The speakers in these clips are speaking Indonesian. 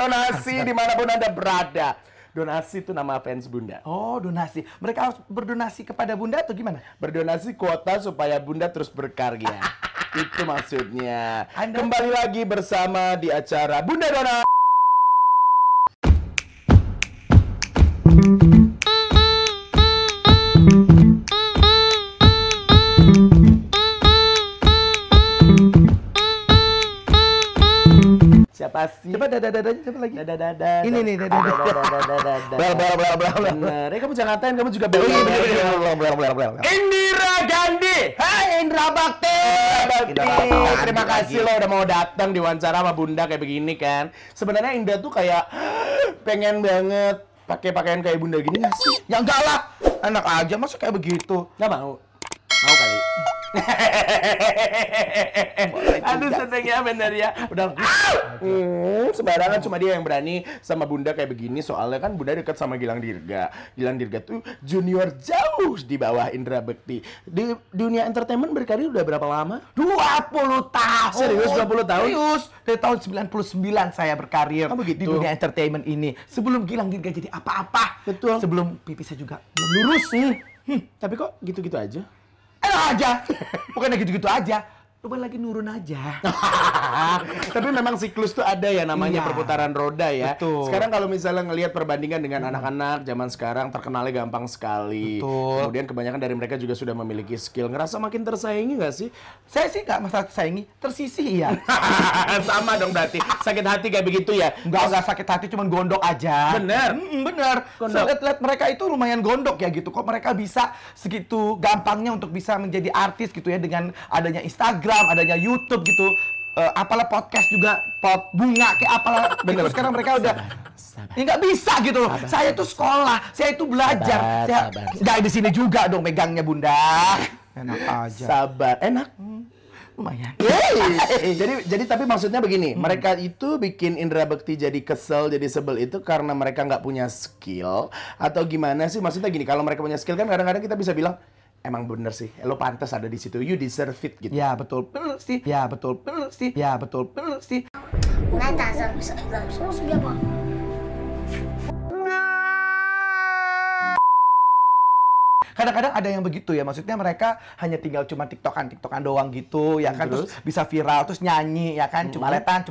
donasi dimanapun Anda berada. Donasi itu nama fans Bunda. Oh, donasi. Mereka harus berdonasi kepada Bunda atau gimana? Berdonasi kuota supaya Bunda terus berkarya. Itu maksudnya. Anda... Kembali lagi bersama di acara Bunda Dona. Siapa sih? Coba dada coba lagi. Dada. Ini nih dada. Benar. Kamu jangan ngatain, kamu juga belum. Indira Gandhi. Hai Indra Bakti. Terima kasih lo udah mau datang di wawancara sama Bunda kayak begini kan. Sebenarnya Indra tuh kayak pengen banget pakai pakaian kayak Bunda gini nggak sih? Ya enggak lah. Enak aja masa kayak begitu. Nggak mau. Mau kali. Aduh seneng ya bener ya. Udah sembarangan cuma dia yang berani sama Bunda kayak begini. Soalnya kan Bunda dekat sama Gilang Dirga. Gilang Dirga tuh junior jauh di bawah Indra Bekti. Di dunia entertainment berkarir udah berapa lama? 20 tahun. Serius 20 tahun? Serius. Dari tahun 99 saya berkarir di dunia entertainment ini. Sebelum Gilang Dirga jadi apa-apa. Betul. Sebelum pipi saya juga belum lurus. Tapi kok gitu-gitu aja? Enak aja. Bukannya gitu-gitu aja. Coba lagi nurun aja. Tapi memang siklus tuh ada ya namanya perputaran roda ya. Betul. Sekarang kalau misalnya ngelihat perbandingan dengan anak-anak zaman sekarang terkenalnya gampang sekali. Betul. Kemudian kebanyakan dari mereka juga sudah memiliki skill. Ngerasa makin tersaingi nggak sih? Saya sih nggak masalah tersaingi, tersisih ya. Sama dong berarti. Sakit hati kayak begitu ya? Nggak sakit hati, cuman gondok aja. Bener? Bener. Saya lihat mereka itu lumayan gondok ya gitu. Kok mereka bisa segitu gampangnya untuk bisa menjadi artis gitu ya dengan adanya Instagram, adanya YouTube gitu, apalah podcast juga, pot bunga kayak apalah. Bener. Sekarang mereka udah ya nggak bisa gitu loh. Saya tuh sekolah, saya itu belajar. Saya nggak di sini juga dong megangnya Bunda. Enak aja. Sabar, enak. Lumayan. Jadi tapi maksudnya begini, mereka itu bikin Indra Bekti jadi kesel, jadi sebel itu karena mereka nggak punya skill atau gimana sih? Maksudnya gini, kalau mereka punya skill kan kadang-kadang kita bisa bilang emang bener sih, lo pantas ada di situ, you deserve it gitu. Ya betul, bener sih. Ya betul, bener sih. Ya betul, bener sih. Kadang-kadang ada yang begitu ya, maksudnya mereka hanya tinggal cuma tiktokan doang gitu, ya kan, terus bisa viral, terus nyanyi, ya kan, cumaletan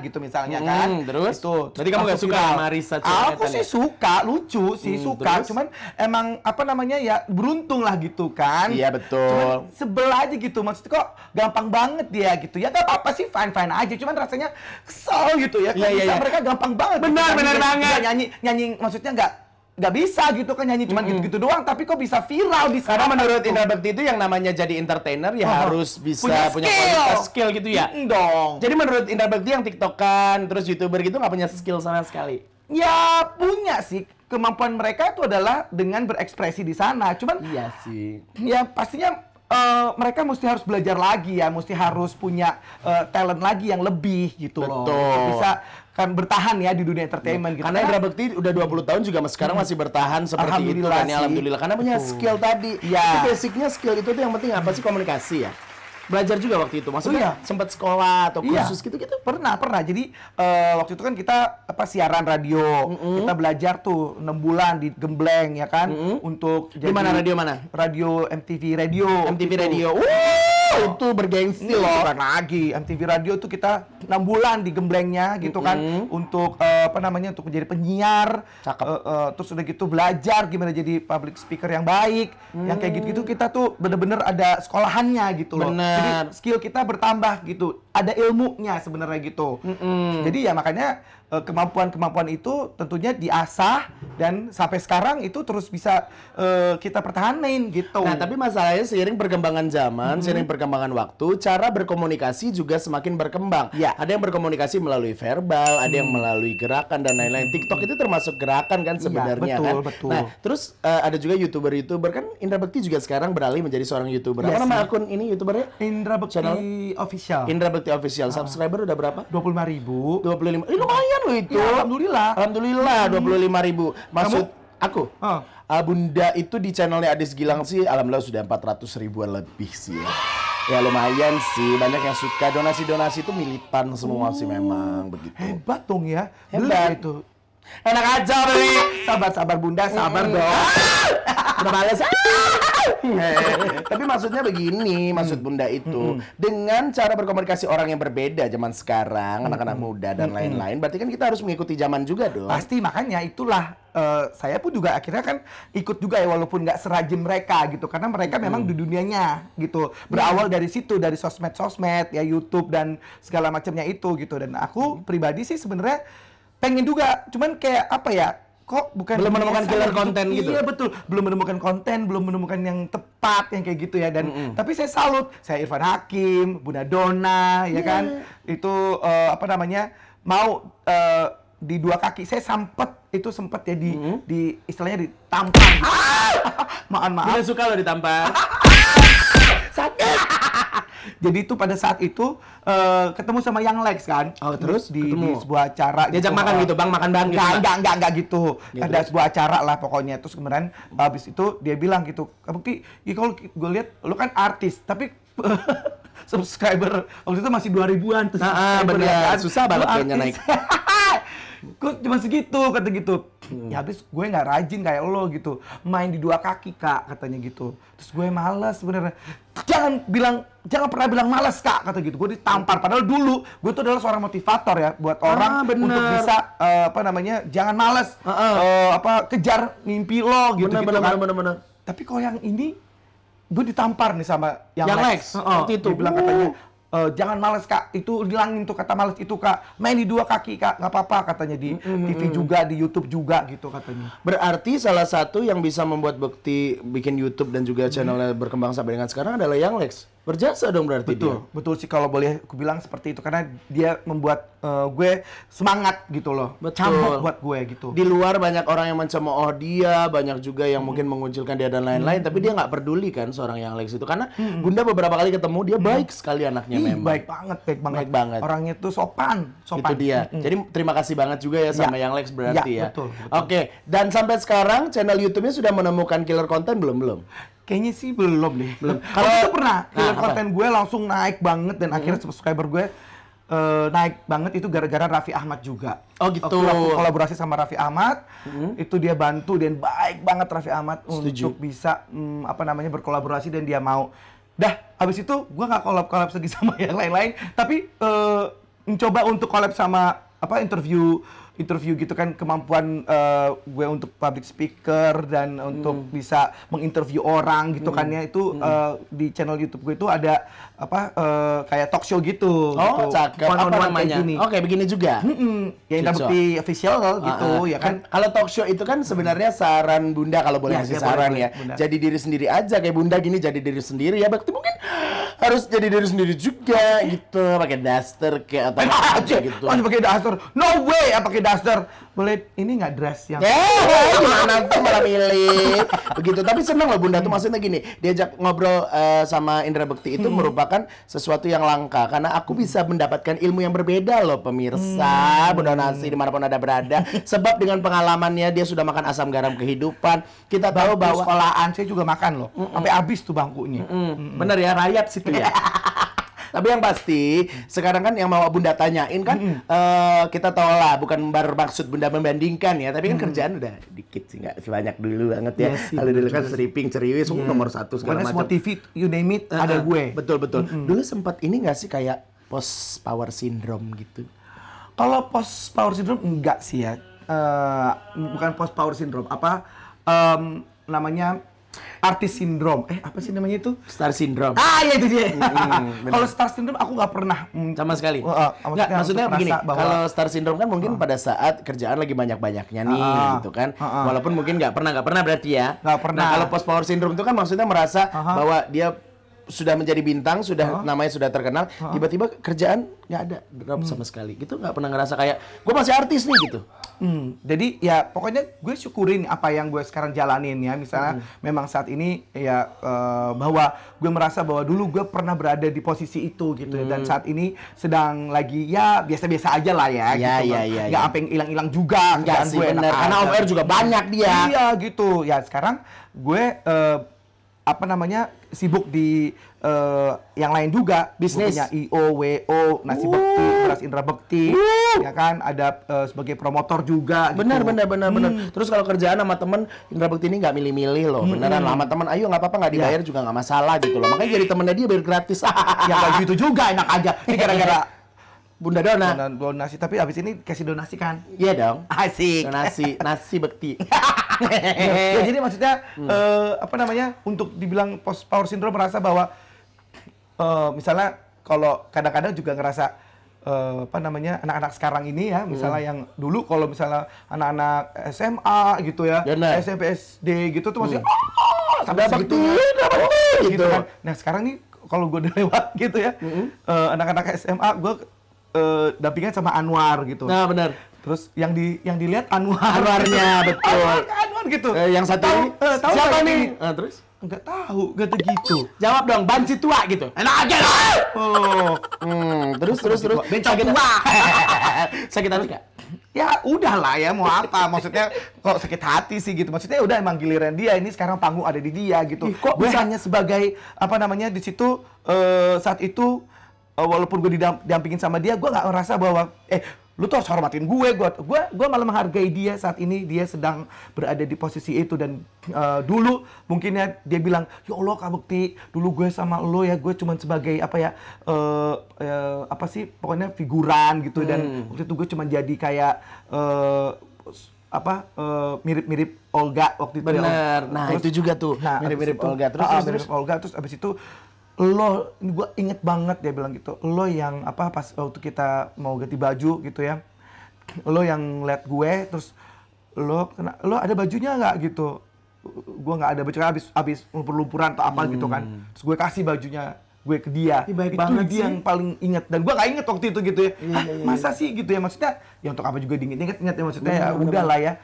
gitu misalnya kan. Terus? Itu. Berarti kamu gak suka sama Risa cumaletan? Aku sih suka, lucu sih, suka. Terus? Cuman emang apa namanya ya, beruntung lah gitu kan. Iya betul. Cuman sebel aja gitu, maksudnya kok gampang banget dia gitu. Ya gak apa-apa sih, fine-fine aja, cuman rasanya kesel gitu ya. Bisa mereka gampang banget. Benar banget. Nyanyi maksudnya nggak bisa gitu kan, nyanyi cuma gitu-gitu doang, tapi kok bisa viral di sana. Karena menurut Indra Bekti itu yang namanya jadi entertainer ya harus bisa punya kualitas skill gitu ya. Dong. Jadi menurut Indra Bekti yang tiktokan terus youtuber gitu nggak punya skill sama sekali. Ya punya sih, kemampuan mereka itu adalah dengan berekspresi di sana. Cuman iya sih. Ya pastinya mereka mesti harus belajar lagi ya, mesti harus punya talent lagi yang lebih gitu loh. Betul. Bisa kan bertahan ya di dunia entertainment gitu. Karena Indra Bekti udah 20 tahun juga sekarang masih bertahan seperti itu kan ya, alhamdulillah. Karena punya skill tadi. Ya. Itu basicnya skill itu tuh yang penting apa sih? Komunikasi ya. Belajar juga waktu itu, maksudnya sempat sekolah atau kursus gitu-gitu? Pernah. Jadi waktu itu kan kita siaran radio, kita belajar tuh 6 bulan di Gembleng ya kan, untuk jadi. Di mana radio mana? Radio MTV Radio. MTV gitu. Radio. Itu bergengsi loh. Bukan lagi, MTV Radio tuh kita 6 bulan di Gemblengnya gitu kan, untuk untuk menjadi penyiar. Cakep. Terus udah gitu belajar gimana jadi public speaker yang baik, yang kayak gitu-gitu kita tuh bener-bener ada sekolahannya gitu loh. Bener. Jadi skill kita bertambah gitu, ada ilmunya sebenarnya gitu. Jadi ya makanya kemampuan-kemampuan itu tentunya diasah dan sampai sekarang itu terus bisa kita pertahanin gitu. Nah, tapi masalahnya seiring perkembangan zaman, seiring perkembangan waktu, cara berkomunikasi juga semakin berkembang. Ya. Ada yang berkomunikasi melalui verbal, ada yang melalui gerakan dan lain-lain. TikTok itu termasuk gerakan kan sebenarnya kan. Betul. Nah, terus ada juga YouTuber kan Indra Bekti juga sekarang beralih menjadi seorang YouTuber. Apa nama akun ini YouTubernya? Indra Bekti Official. Indra Bekti Official. Subscriber udah berapa? 25.000. 25. Lumayan loh itu. Ya, alhamdulillah. 25.000. Maksud aku? Oh. Bunda itu di channelnya Adis Gilang sih alhamdulillah sudah 400 ribuan lebih sih ya. Ya lumayan sih, banyak yang suka. Donasi-donasi itu militan semua sih memang begitu. Hebat dong ya. Hebat. Beli itu. Enak aja beli. Sabar Bunda, sabar dong. Udah males. Tapi maksudnya begini, maksud Bunda itu dengan cara berkomunikasi orang yang berbeda zaman sekarang, anak-anak muda dan lain-lain, berarti kan kita harus mengikuti zaman juga dong. Pasti, makanya itulah saya pun juga akhirnya kan ikut juga ya, walaupun nggak serajin mereka gitu, karena mereka memang di dunianya gitu, berawal dari situ, dari sosmed ya, YouTube dan segala macamnya itu gitu. Dan aku pribadi sih sebenarnya pengen juga, cuman kayak apa ya, kok bukan Belum menemukan biasa killer konten gitu. Iya betul, belum menemukan konten, belum menemukan yang tepat yang kayak gitu ya. Dan tapi saya salut, saya Irfan Hakim, Bunda Donna ya kan, itu apa namanya, mau di dua kaki saya sempet ya di istilahnya ditampar gitu. Maaf. Bunda suka loh ditampar. Sakit. Jadi itu pada saat itu ketemu sama Yang Lex kan. Oh, terus di ketemu? sebuah acara Diajak makan gitu, Bang, makan Bang gitu. Enggak gitu. Ada sebuah acara lah pokoknya. Terus kemudian habis itu dia bilang gitu, "Bukti, ya kalau gue lihat lu kan artis, tapi subscriber waktu itu masih 2000-an tuh." Bener. Susah banget kayaknya naik. Gue cuma segitu, kata gitu. Ya habis gue nggak rajin kayak lo gitu, main di dua kaki Kak, katanya gitu. Terus gue malas sebenarnya. Jangan pernah bilang malas Kak, kata gitu. Gue ditampar, padahal dulu gue tuh adalah seorang motivator ya buat orang untuk bisa apa namanya, jangan malas, kejar mimpi lo gitu. Bener. Tapi kalau yang ini gue ditampar nih sama Yang Lex. Waktu itu dia bilang katanya, jangan males Kak, itu hilangin tuh kata males itu Kak, main di dua kaki Kak, nggak apa-apa katanya, di TV juga, di YouTube juga gitu katanya. Berarti salah satu yang bisa membuat Bukti bikin YouTube dan juga channelnya berkembang sampai dengan sekarang adalah Yang Lex. Berjasa dong berarti Betul sih kalau boleh aku bilang seperti itu, karena dia membuat gue semangat gitu loh. Cambuk buat gue gitu. Di luar banyak orang yang mencemooh dia, banyak juga yang mungkin mengucilkan dia dan lain-lain, tapi dia nggak peduli kan seorang Yang Lex itu, karena Bunda beberapa kali ketemu dia baik sekali anaknya memang. Baik banget. Orangnya tuh sopan. Itu dia. Jadi terima kasih banget juga ya sama Yang Lex berarti ya. Betul. Oke, dan sampai sekarang channel YouTube-nya sudah menemukan killer konten belum? Kayaknya sih belum deh. Kalau itu pernah, konten gue langsung naik banget dan akhirnya subscriber gue naik banget, itu gara-gara Raffi Ahmad juga. Oh gitu. Aku kolaborasi sama Raffi Ahmad, itu dia bantu dan baik banget Raffi Ahmad untuk bisa berkolaborasi, dan dia mau. Dah, habis itu gue nggak collab lagi sama yang lain-lain, tapi mencoba untuk collab sama interview gitu kan, kemampuan gue untuk public speaker dan untuk bisa menginterview orang gitu kan ya, itu di channel YouTube gue itu ada kayak talk show gitu. Oh, cakep. Apa namanya? Oke, begini juga. Ya Indra Bukti official gitu ya kan. Kalau talk show itu kan sebenarnya saran Bunda, kalau boleh ngasih saran ya. Bunda. Jadi diri sendiri aja, kayak Bunda gini jadi diri sendiri ya. Berarti mungkin harus jadi diri sendiri juga gitu, pakai daster kayak aja gitu. Pakai daster. No way, pakai daster. Boleh ini nggak dress yang gimana tuh malah milih begitu. Tapi seneng loh Bunda tuh, maksudnya gini, diajak ngobrol sama Indra Bukti itu merupakan sesuatu yang langka, karena aku bisa mendapatkan ilmu yang berbeda loh pemirsa. Bunda Nasi dimanapun ada berada, sebab dengan pengalamannya dia sudah makan asam garam kehidupan. Kita tahu bahwa sekolahan saya juga makan loh, sampai habis tuh bangkunya. Bener ya, rayap situ ya. Tapi yang pasti sekarang kan yang mau Bunda tanyain kan, kita tahu lah bukan bermaksud Bunda membandingkan ya, tapi kan kerjaan udah dikit sih, nggak sebanyak dulu banget ya. Kalau dulu kan stripping, ceriwis, nomor satu segala macam. Semua TV, you name it, ada gue. Betul. Dulu sempat ini nggak sih kayak post power syndrome gitu? Kalau post power syndrome enggak sih ya, bukan post power syndrome, namanya artis syndrome. Apa sih namanya itu? Star syndrome. Ya itu dia. Kalau star syndrome aku nggak pernah sama sekali. Nggak, maksudnya begini, kalau star syndrome kan mungkin pada saat kerjaan lagi banyak-banyaknya nih gitu kan. Walaupun mungkin nggak pernah berarti ya. Nggak pernah. Nah, kalau post power syndrome itu kan maksudnya merasa bahwa dia sudah menjadi bintang, namanya sudah terkenal, tiba-tiba kerjaan nggak ada, drop sama sekali gitu. Nggak pernah ngerasa kayak gue masih artis nih gitu. Jadi ya pokoknya gue syukurin apa yang gue sekarang jalanin ya. Misalnya memang saat ini ya bahwa gue merasa bahwa dulu gue pernah berada di posisi itu gitu ya. Dan saat ini sedang lagi ya biasa-biasa aja lah ya. Gitu. Nggak apa yang hilang-hilang juga. Nggak sih, bener. Karena off air juga banyak dia. Iya gitu. Ya sekarang gue apa namanya sibuk di yang lain juga, Bisnis. punya IO, WO, Nasi Bekti, Beras Indra Bekti, ya kan, ada sebagai promotor juga. Benar, gitu. benar. Terus kalau kerjaan sama temen, Indra Bekti ini nggak milih-milih loh, beneran lah sama temen, ayo nggak apa-apa nggak dibayar juga nggak masalah gitu loh. Makanya jadi temennya dia biar gratis. Ya nggak gitu juga, enak aja. Ini gara-gara Bunda Dona. donasi, tapi abis ini kasih donasi kan? Iya dong. Asik. Nasi Bekti. Ya, jadi maksudnya apa namanya, untuk dibilang post power syndrome, merasa bahwa misalnya kalau kadang-kadang juga ngerasa apa namanya, anak-anak sekarang ini ya, misalnya yang dulu kalau misalnya anak-anak SMA gitu ya, Benar. SMP SD gitu tuh masih Udah sampai Bekti, segitunya. udah Bekti, gitu kan. Nah sekarang nih kalau gue udah lewat gitu ya, anak-anak SMA gue dampingan sama Anwar gitu. Nah, benar. Terus yang dilihat Anwar. Anwarnya, betul. Anwar gitu. Yang satu ini, tahu siapa nggak nih? ini? Terus? Enggak tahu, gitu gitu. Jawab dong, banci tua gitu. Enak aja lah. Terus. Bencong tua. Sakit hati nggak? Ya udahlah ya, mau apa? Maksudnya kok sakit hati sih gitu. Maksudnya udah emang giliran dia, ini sekarang panggung ada di dia gitu. Kok Gue bisa? hanya sebagai apa namanya di situ saat itu walaupun gue didampingin sama dia, gue nggak ngerasa bahwa lu tuh harus hormatin gue malah menghargai dia saat ini dia sedang berada di posisi itu. Dan dulu mungkinnya dia bilang, ya Allah Kak Bekti, dulu gue sama lo ya gue cuman sebagai apa ya apa sih pokoknya figuran gitu. Dan waktu itu gue cuman jadi kayak mirip-mirip Olga waktu itu. Bener. Nah, Terus, itu juga tuh, mirip-mirip Olga. Terus. mirip Olga. Terus abis itu lo, ini gue inget banget dia bilang gitu, lo yang apa pas waktu kita mau ganti baju gitu ya, lo yang liat gue, terus lo ada bajunya nggak gitu, gue nggak ada baju, abis lumpur-lumpuran atau apa gitu kan, terus gue kasih bajunya gue ke dia. Baik itu banget dia sih. yang paling inget, dan gue nggak inget waktu itu gitu ya. Masa sih gitu ya, maksudnya ya untuk apa juga diinget-inget ya, maksudnya ya udah lah ya,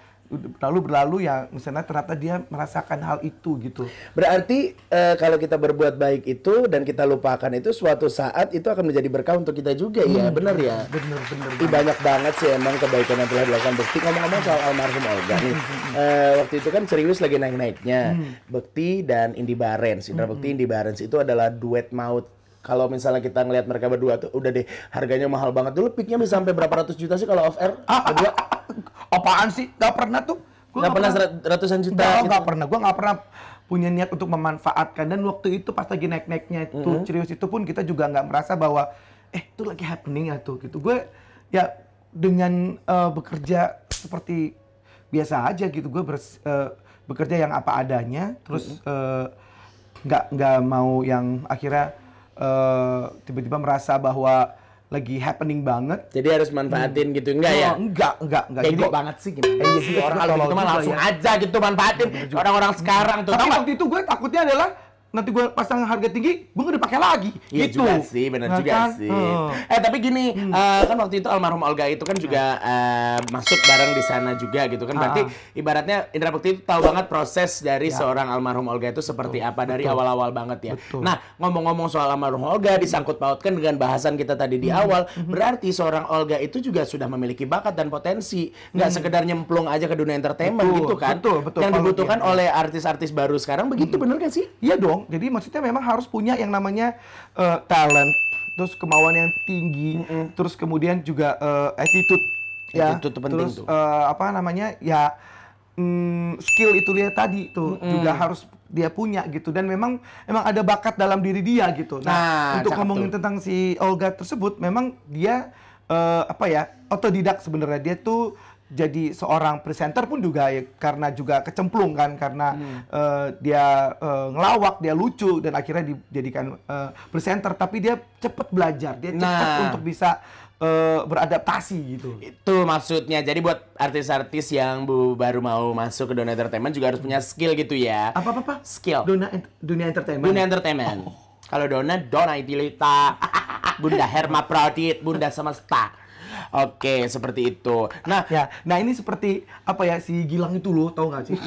berlalu ya, misalnya ternyata dia merasakan hal itu gitu. Berarti kalau kita berbuat baik itu dan kita lupakan itu, suatu saat itu akan menjadi berkah untuk kita juga ya, benar ya? Bener. Banyak banget sih emang kebaikan yang telah dilakukan Bekti. Ngomong-ngomong soal almarhum Olga nih, waktu itu kan Serius lagi naik-naiknya. Bekti dan Indy Barens, Indra Bekti, Indy Barens itu adalah duet maut. Kalau misalnya kita ngelihat mereka berdua tuh, udah deh harganya mahal banget. Dulu peaknya bisa sampai berapa ratus juta sih kalau off air? Berdua? Apaan sih? Gak pernah tuh. Nggak pernah ratusan juta? Nggak pernah. Gue nggak pernah punya niat untuk memanfaatkan. Dan waktu itu pas lagi naik-naiknya itu, Serius itu pun kita juga nggak merasa bahwa itu lagi happening ya tuh gitu. Gue ya dengan bekerja seperti biasa aja gitu. Gue bekerja yang apa adanya. Terus nggak mau yang akhirnya tiba-tiba merasa bahwa lagi happening banget. Jadi harus manfaatin gitu, enggak ya? Enggak. Bego banget sih gimana? Iya sih orang kalau gitu mah langsung aja gitu manfaatin. Orang-orang sekarang tuh. Tapi Tau nggak? waktu itu gue takutnya adalah nanti gue pasang harga tinggi, gue nggak dipakai lagi. Iya gitu. juga sih, benar Nah, juga kan? sih. Tapi gini, kan waktu itu almarhum Olga itu kan juga masuk bareng di sana juga gitu kan. Berarti ibaratnya Indra Bekti itu tahu banget proses dari seorang almarhum Olga itu seperti apa dari awal-awal banget ya. Betul. Nah, ngomong-ngomong soal almarhum Olga disangkut pautkan dengan bahasan kita tadi di awal, berarti seorang Olga itu juga sudah memiliki bakat dan potensi. Nggak sekedar nyemplung aja ke dunia entertainment gitu kan. Betul. Yang Kalau dibutuhkan oleh artis-artis baru sekarang begitu, bener kan sih? Iya dong. Jadi maksudnya memang harus punya yang namanya talent, terus kemauan yang tinggi, terus kemudian juga attitude. Attitude itu penting terus tuh. apa namanya ya skill itu dia tadi tuh juga harus dia punya gitu. Dan memang ada bakat dalam diri dia gitu. Nah, untuk cakep ngomongin tuh. tentang si Olga tersebut, memang dia apa ya, otodidak sebenarnya. Dia tuh jadi seorang presenter pun juga ya, karena juga kecemplung kan, karena dia ngelawak, dia lucu, dan akhirnya dijadikan presenter. Tapi dia cepet belajar, dia cepet untuk bisa beradaptasi gitu. Itu maksudnya. Jadi buat artis-artis yang baru mau masuk ke dunia entertainment juga harus punya skill gitu ya. Apa? Skill. Dunia entertainment. Dunia entertainment. Kalau Dona Idilita, Bunda Herma Pradit, Bunda Semesta. Oke, seperti itu. Nah, Nah ini seperti apa ya, si Gilang itu loh, tau gak sih?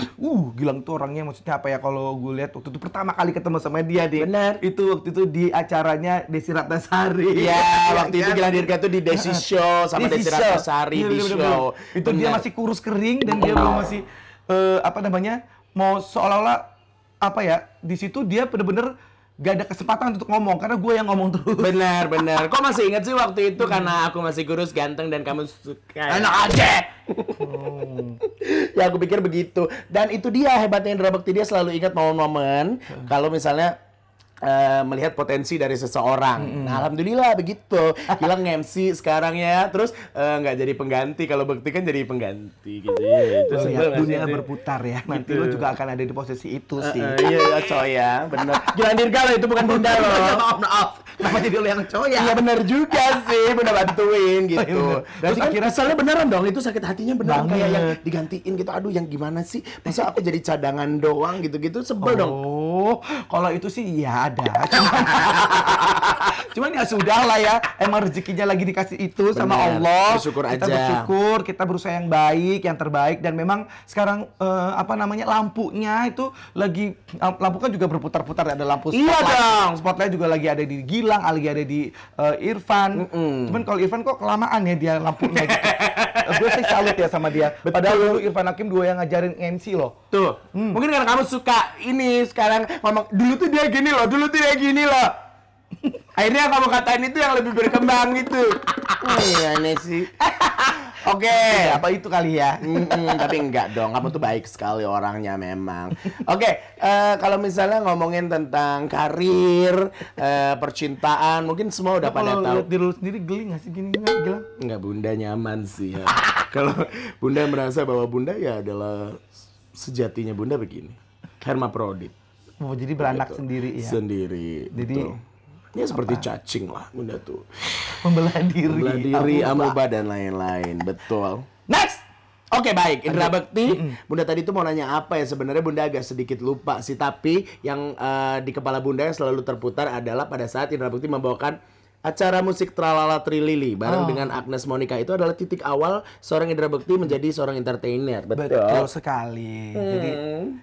Gilang itu orangnya maksudnya apa ya, kalau gue lihat waktu itu pertama kali ketemu sama dia deh. Benar. Itu waktu itu di acaranya Desi Ratnasari. ya waktu itu Gilang Dirga tuh di Desi Show sama Desi Ratnasari Iya, di bener-bener. show. Itu dia Benar. masih kurus kering dan dia belum masih apa namanya, mau seolah-olah apa ya, di situ dia bener-bener gak ada kesempatan untuk ngomong karena gue yang ngomong terus. Benar. Kok masih ingat sih waktu itu karena aku masih kurus, ganteng dan kamu suka. Enak aja. Ya aku pikir begitu. Dan itu dia hebatnya Indra Bekti, dia selalu ingat momen-momen kalau misalnya melihat potensi dari seseorang. Nah, alhamdulillah begitu. Gilang MC sekarang ya, terus nggak jadi pengganti. Kalau Bekti kan jadi pengganti gitu. Itu Lihat dunia berputar ya. Nanti Gitu. lo juga akan ada di posisi itu sih. Iya, coy ya, bener. Gilang Dirga loh, itu bukan Bunda loh. Maaf. Kenapa jadi lo yang cowok ya? Iya bener juga sih, Bunda bantuin gitu. Terus kan akhirnya soalnya beneran dong, itu sakit hatinya beneran Banget. kayak yang digantiin gitu. Aduh, yang gimana sih? Masa aku jadi cadangan doang gitu-gitu, sebel dong. Oh, kalau itu sih ya ada. Cuman ya sudah lah ya. Emang rezekinya lagi dikasih itu sama Bener. Allah. Bersyukur Kita aja. bersyukur, kita berusaha yang baik, yang terbaik. Dan memang sekarang lampunya itu lagi, lampu kan juga berputar-putar. Ada lampu Iya spotlight. dong. Spotlight juga lagi ada di Gilang, lagi ada di Irfan. Cuman kalau Irfan kok kelamaan ya dia lampunya. Gitu. Gue sih salut ya sama dia. Padahal dulu Irfan Hakim dua yang ngajarin MC loh. Tuh, mungkin karena kamu suka ini sekarang ngomong dulu tuh dia gini loh, dulu tuh dia gini loh. Akhirnya kamu katain itu yang lebih berkembang gitu. Iya aneh sih. Oke. Apa itu kali ya? Tapi enggak dong, kamu tuh baik sekali orangnya memang. Oke, kalau misalnya ngomongin tentang karir, percintaan, mungkin semua udah pada Kalau tahu. lihat diri lu sendiri geli nggak sih gini nggak Gilang? Enggak, Bunda nyaman sih ya. Kalau Bunda merasa bahwa Bunda ya adalah sejatinya Bunda begini. Hermaprodit. Oh, jadi beranak Gitu. sendiri ya. Sendiri. Jadi, betul. Ya seperti cacing lah Bunda tuh. Membelah diri. Belah diri, Amuba. amuba dan lain-lain. Betul. Next. Oke baik, Indra Bekti. Bunda tadi tuh mau nanya apa ya? Sebenarnya Bunda agak sedikit lupa sih. Tapi yang di kepala Bunda yang selalu terputar adalah pada saat Indra Bekti membawakan acara musik Tralala Trilili bareng dengan Agnes Monica. Itu adalah titik awal seorang Indra Bekti menjadi seorang entertainer. Betul sekali. Jadi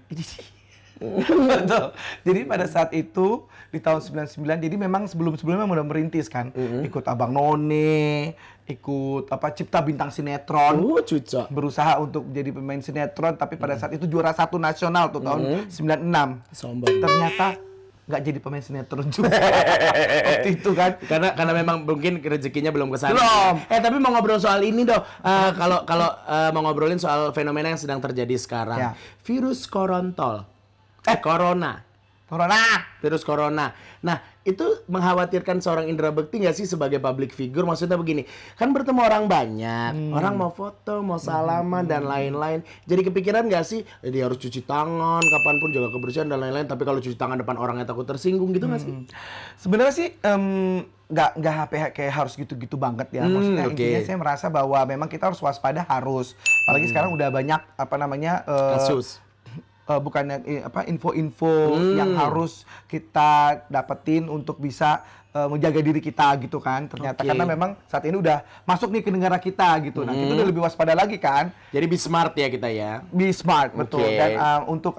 ini sih. Betul. Jadi pada saat itu di tahun 99, jadi memang sebelum-sebelumnya udah merintis kan. Ikut Abang None, ikut Cipta Bintang Sinetron. Cucok. Berusaha untuk jadi pemain sinetron, tapi pada saat itu juara 1 nasional tuh tahun 96. Sombong. Ternyata nggak jadi pemain sinetron juga. Waktu itu kan. Karena memang mungkin rezekinya belum kesana. Belum. Tapi mau ngobrol soal ini dong. Kalau mau ngobrolin soal fenomena yang sedang terjadi sekarang. Ya. Virus korontol. Corona. Virus corona. Nah, itu mengkhawatirkan seorang Indra Bekti nggak sih sebagai public figure? Maksudnya begini, kan bertemu orang banyak, orang mau foto, mau salaman dan lain-lain. Jadi kepikiran nggak sih, dia harus cuci tangan, kapanpun jaga kebersihan dan lain-lain. Tapi kalau cuci tangan depan orangnya takut tersinggung gitu nggak sih? Sebenarnya sih nggak kayak harus gitu-gitu banget ya. Maksudnya oke. intinya saya merasa bahwa memang kita harus waspada harus. Apalagi sekarang udah banyak Kasus. bukannya info-info yang harus kita dapetin untuk bisa menjaga diri kita gitu kan. Ternyata Oke. karena memang saat ini udah masuk nih ke negara kita gitu. Nah, kita udah lebih waspada lagi kan. Jadi be smart ya kita ya. Be smart, betul. Oke. Dan untuk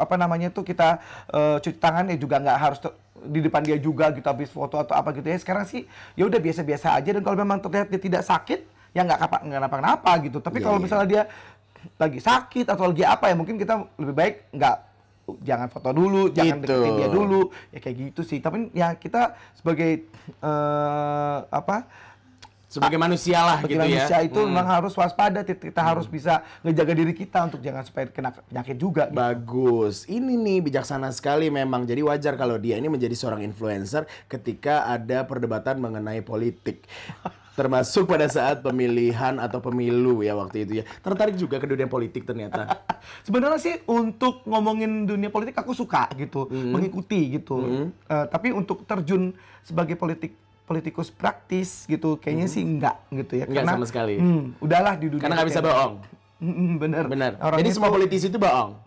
tuh kita cuci tangan ya juga nggak harus di depan dia juga gitu habis foto atau apa gitu ya. Sekarang sih ya udah biasa-biasa aja, dan kalau memang terlihat dia tidak sakit ya nggak kenapa-napa gitu. Tapi kalau misalnya dia lagi sakit atau lagi apa ya, mungkin kita lebih baik jangan foto dulu, jangan Gitu. deketin dia dulu, ya kayak gitu sih. Tapi ya kita sebagai Sebagai manusia lah bagi gitu ya. manusia itu memang harus waspada, kita harus bisa ngejaga diri kita untuk jangan supaya kena penyakit juga. Gitu. Bagus. Ini nih bijaksana sekali memang. Jadi wajar kalau dia ini menjadi seorang influencer ketika ada perdebatan mengenai politik. Termasuk pada saat pemilihan atau pemilu ya waktu itu ya. Tertarik juga ke dunia politik ternyata. Sebenarnya sih untuk ngomongin dunia politik aku suka gitu, mengikuti gitu. Tapi untuk terjun sebagai politikus praktis gitu, kayaknya sih enggak gitu ya. Enggak sama sekali. Udahlah di dunia. Karena nggak bisa bohong. Bener. Benar. Orangnya Jadi semua tuh- politisi itu bohong.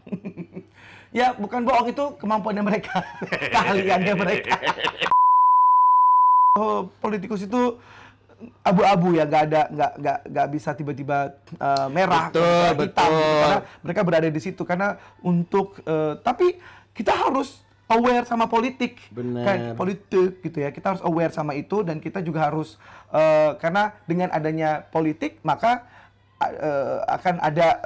Ya bukan bohong, itu kemampuannya mereka, keahliannya mereka. Politikus itu abu-abu ya, nggak bisa tiba-tiba merah, Betul, hitam, betul. gitu. Karena mereka berada di situ karena untuk tapi kita harus aware sama politik, Benar. kan politik gitu ya. Kita harus aware sama itu, dan kita juga harus karena dengan adanya politik maka akan ada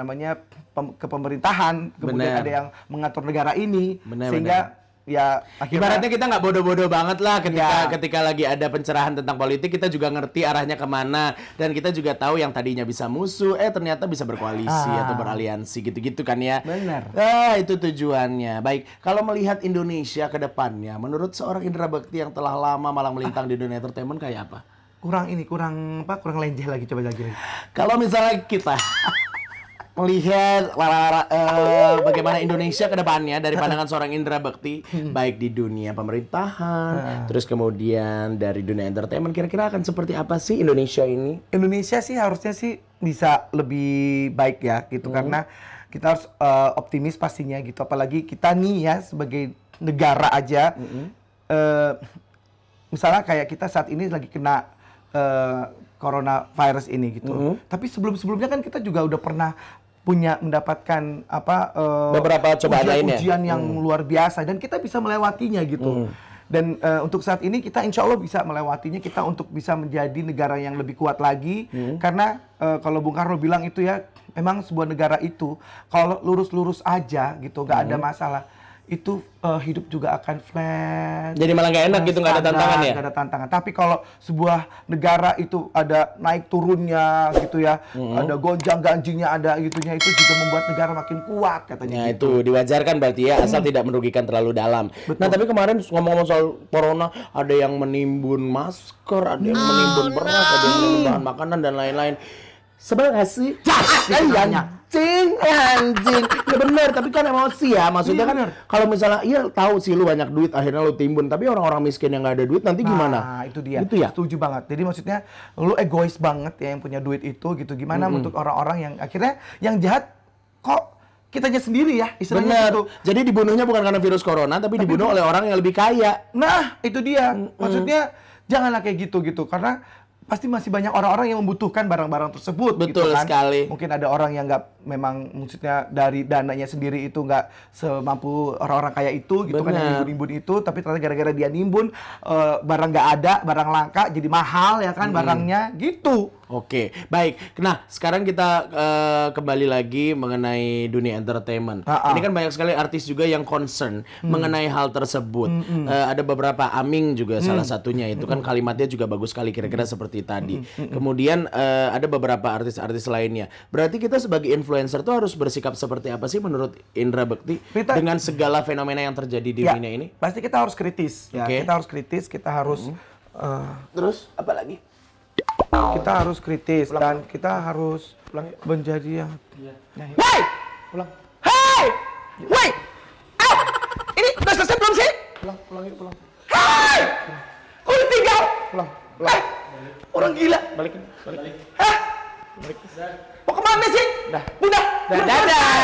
namanya kepemerintahan, kemudian Bener. ada yang mengatur negara ini, Bener, sehingga ya Ibaratnya kita nggak bodoh-bodoh banget lah Ya. ketika lagi ada pencerahan tentang politik, kita juga ngerti arahnya kemana, dan kita juga tahu yang tadinya bisa musuh ternyata bisa berkoalisi atau beraliansi gitu-gitu kan ya. Bener. Itu tujuannya. Baik, kalau melihat Indonesia ke depannya, menurut seorang Indra Bekti yang telah lama malang melintang di dunia entertainment kayak apa? kurang lenjeh lagi, coba lagi. Kalau misalnya kita melihat bagaimana Indonesia ke depannya dari pandangan seorang Indra Bekti, baik di dunia pemerintahan, terus kemudian dari dunia entertainment, kira-kira akan seperti apa sih Indonesia ini? Indonesia sih harusnya sih bisa lebih baik ya gitu, karena kita harus optimis pastinya gitu, apalagi kita nih ya sebagai negara aja, misalnya kayak kita saat ini lagi kena coronavirus ini gitu, tapi sebelum-sebelumnya kan kita juga udah pernah mendapatkan beberapa cobaan lainnya, ujian yang luar biasa, dan kita bisa melewatinya gitu. Dan untuk saat ini kita insya Allah bisa melewatinya, kita untuk bisa menjadi negara yang lebih kuat lagi, karena kalau Bung Karno bilang itu ya, memang sebuah negara itu kalau lurus-lurus aja gitu, nggak ada masalah, itu hidup juga akan flat. Jadi malah nggak enak gitu, nggak ada tantangan ya? Nggak ada tantangan. Tapi kalau sebuah negara itu ada naik turunnya gitu ya, ada gonjang ganjingnya, ada gitunya, itu juga membuat negara makin kuat katanya. Nah gitu. itu diwajarkan berarti ya, asal tidak merugikan terlalu dalam. Nah tapi kemarin ngomong-ngomong soal corona, ada yang menimbun masker, ada yang menimbun beras, ada yang menimbun bahan makanan dan lain-lain. Sebel nggak sih? Anjing. Ya bener, tapi kan emosi ya. Maksudnya kan kalau misalnya iya tahu sih lu banyak duit, akhirnya lu timbun, tapi orang-orang miskin yang nggak ada duit nanti gimana? Nah, itu dia. Itu ya? Setuju banget. Jadi maksudnya lu egois banget ya yang punya duit itu gitu. Gimana untuk orang-orang yang akhirnya yang jahat kok kitanya sendiri ya, istilahnya Bener. gitu. Jadi dibunuhnya bukan karena virus corona, tapi dibunuh oleh orang yang lebih kaya. Nah, itu dia. Maksudnya janganlah kayak gitu karena pasti masih banyak orang-orang yang membutuhkan barang-barang tersebut. Betul gitu kan. sekali. Mungkin ada orang yang nggak, memang maksudnya dari dananya sendiri itu nggak semampu orang-orang kaya itu gitu kan, yang nimbun-nimbun itu, tapi ternyata gara-gara dia nimbun barang nggak ada, barang langka jadi mahal ya kan barangnya gitu. Oke, baik. Nah, sekarang kita kembali lagi mengenai dunia entertainment. Ini kan banyak sekali artis juga yang concern mengenai hal tersebut. Ada beberapa, Aming juga salah satunya, itu kan kalimatnya juga bagus sekali, kira-kira seperti tadi. Kemudian ada beberapa artis-artis lainnya. Berarti kita sebagai influencer tuh harus bersikap seperti apa sih menurut Indra Bekti dengan segala fenomena yang terjadi di dunia ini? Pasti kita harus kritis. Ya, kita harus kritis, kita harus Terus apa lagi? kita harus kritis dan kita harus menjadi yang Hei! Pulang. Hei! Woi! Ini udah selesai belum sih? Pulang yuk, pulang. Hei! Kok ditinggal? Pulang. Orang gila. Balikin. Hah? Mau kemana sih? Dah. Udah. Dadah.